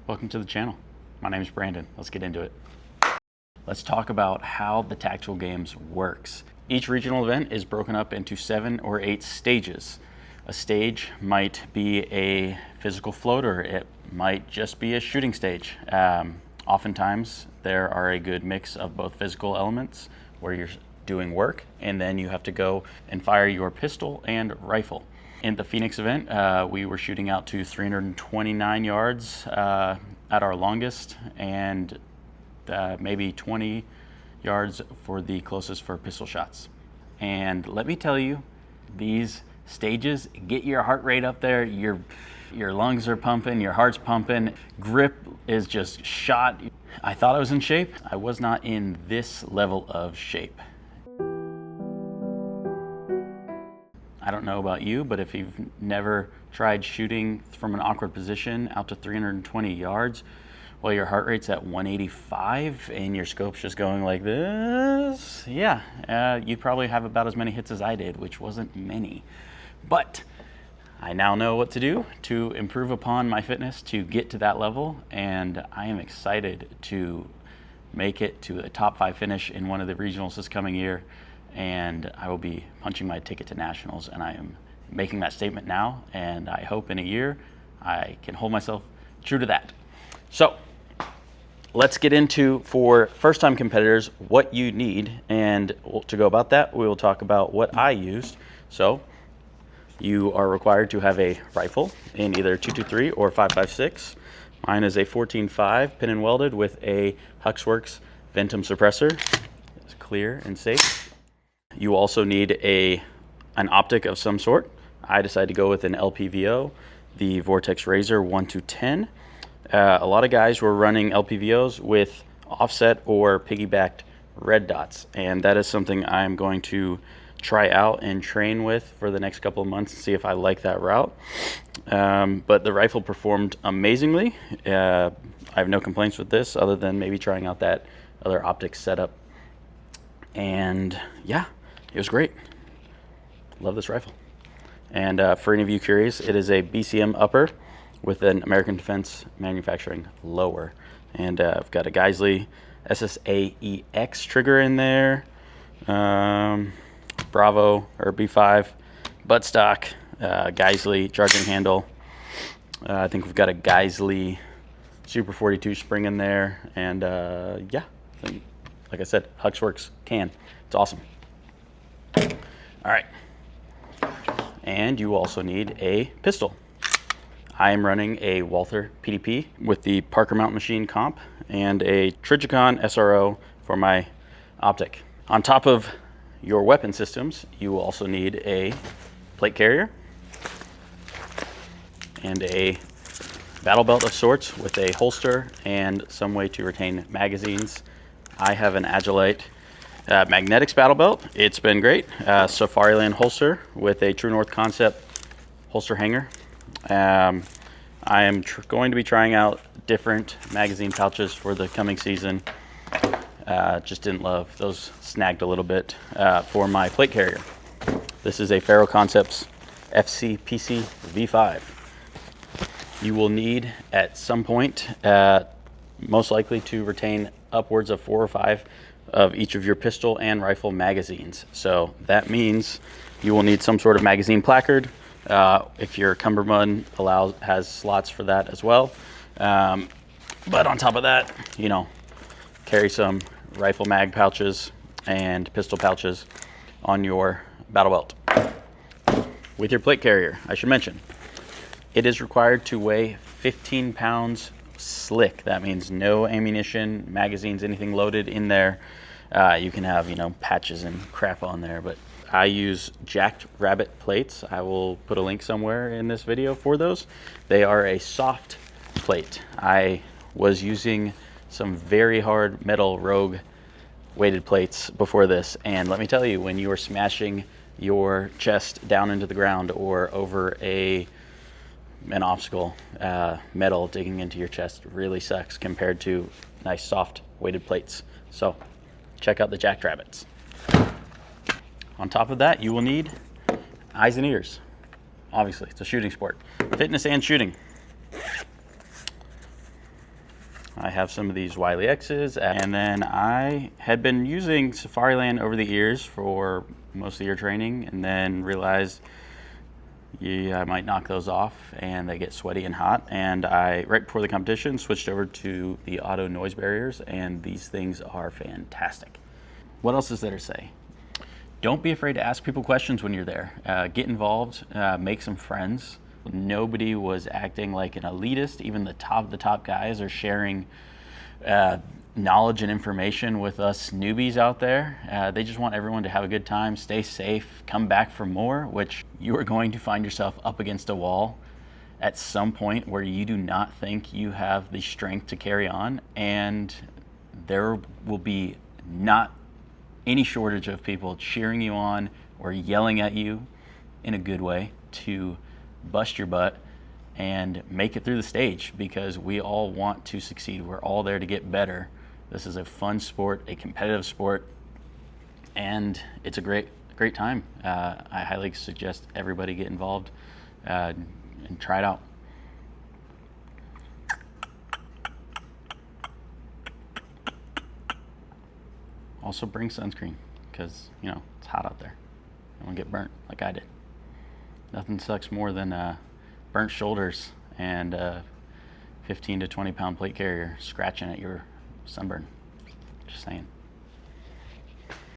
Welcome to the channel. My name is Brandon. Let's get into it. Let's talk about how the Tactical Games works. Each regional event is broken up into 7 or 8 stages. A stage might be a physical floater. It might just be a shooting stage. Oftentimes, there are a good mix of both physical elements where you're doing work, and then you have to go and fire your pistol and rifle. In the Phoenix event, we were shooting out to 329 yards at our longest, and maybe 20 yards for the closest for pistol shots. And let me tell you, these stages get your heart rate up there, your lungs are pumping, your heart's pumping, grip is just shot. I thought I was in shape. I was not in this level of shape. I don't know about you, but if you've never tried shooting from an awkward position out to 320 yards, while your heart rate's at 185 and your scope's just going like this, you probably have about as many hits as I did, which wasn't many. But I now know what to do to improve upon my fitness to get to that level, and I am excited to make it to a top 5 finish in one of the regionals this coming year, and I will be punching my ticket to nationals, and I am making that statement now, and I hope in a year I can hold myself true to that. So let's get into, for first-time competitors, what you need, and to go about that, we will talk about what I used. So you are required to have a rifle in either 223 or 5.56. Mine is a 14.5 pin and welded with a Huxworks Ventum suppressor. It's clear and safe. You also need an optic of some sort. I decided to go with an LPVO, the Vortex Razor 1-10. A lot of guys were running LPVOs with offset or piggybacked red dots, and that is something I'm going to try out and train with for the next couple of months and see if I like that route. But the rifle performed amazingly. I have no complaints with this other than maybe trying out that other optic setup. And yeah, it was great. Love this rifle. And for any of you curious, it is a BCM upper with an American Defense Manufacturing lower. And I've got a Geissele SSA-E trigger in there. Bravo or B5 buttstock, Geissele charging handle. I think we've got a Geissele Super 42 spring in there, and like I said, Huxworks can. It's awesome. All right, and you also need a pistol. I am running a Walther PDP with the Parker Mountain Machine comp and a Trijicon SRO for my optic. On top of your weapon systems, you will also need a plate carrier and a battle belt of sorts with a holster and some way to retain magazines. I have an Agilite Magnetix battle belt. It's been great. Safarliand holster with a True North concept holster hanger. I am going to be trying out different magazine pouches for the coming season. Just didn't love those, snagged a little bit for my plate carrier. This is a Ferro Concepts FCPC V5. You will need at some point, most likely, to retain upwards of 4 or 5 of each of your pistol and rifle magazines. So that means you will need some sort of magazine placard. If your cummerbund has slots for that as well. But on top of that, carry some rifle mag pouches and pistol pouches on your battle belt. With your plate carrier, I should mention, it is required to weigh 15 pounds slick. That means no ammunition, magazines, anything loaded in there. You can have, patches and crap on there, but I use Jacked Rabbit plates. I will put a link somewhere in this video for those. They are a soft plate. I was using some very hard metal Rogue weighted plates before this, and let me tell you, when you are smashing your chest down into the ground or over an obstacle, metal digging into your chest really sucks compared to nice soft weighted plates. So check out the Jacked Rabbits. On top of that, you will need eyes and ears. Obviously, it's a shooting sport. Fitness and shooting. I have some of these Wiley X's, and then I had been using Safarliand over the years for most of your training, and then realized I might knock those off and they get sweaty and hot. And I, right before the competition, switched over to the auto noise barriers, and these things are fantastic. What else is there to say? Don't be afraid to ask people questions when you're there. Get involved, make some friends. Nobody was acting like an elitist. Even the top guys are sharing knowledge and information with us newbies out there. They just want everyone to have a good time, stay safe, come back for more, which you are going to find yourself up against a wall at some point where you do not think you have the strength to carry on, and there will be not any shortage of people cheering you on or yelling at you in a good way to bust your butt and make it through the stage, because we all want to succeed. We're all there to get better. This is a fun sport, a competitive sport, and it's a great time. I highly suggest everybody get involved and try it out. Also bring sunscreen, because it's hot out there. You won't get burnt like I did. Nothing sucks more than burnt shoulders and 15 to 20 pound plate carrier scratching at your sunburn. Just saying.